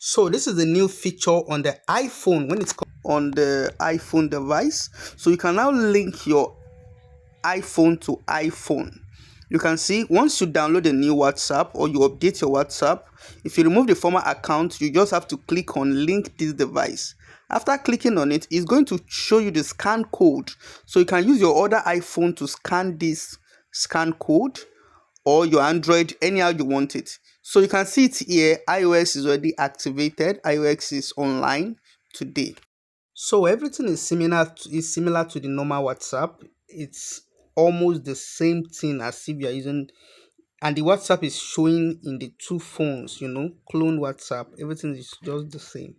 So this is the new feature on the iPhone when it's on the iPhone device. So you can now link your iPhone to iPhone. You can see once you download a new WhatsApp or you update your WhatsApp, if you remove the former account, you just have to click on link this device. After clicking on it, it's going to show you the scan code. So you can use your other iPhone to scan this scan code, or your Android, anyhow you want it. So you can see it here. iOS is already activated. iOS is online today. So everything is similar to the normal WhatsApp. It's almost the same thing as if you're using, and the WhatsApp is showing in the two phones, clone WhatsApp. Everything is just the same.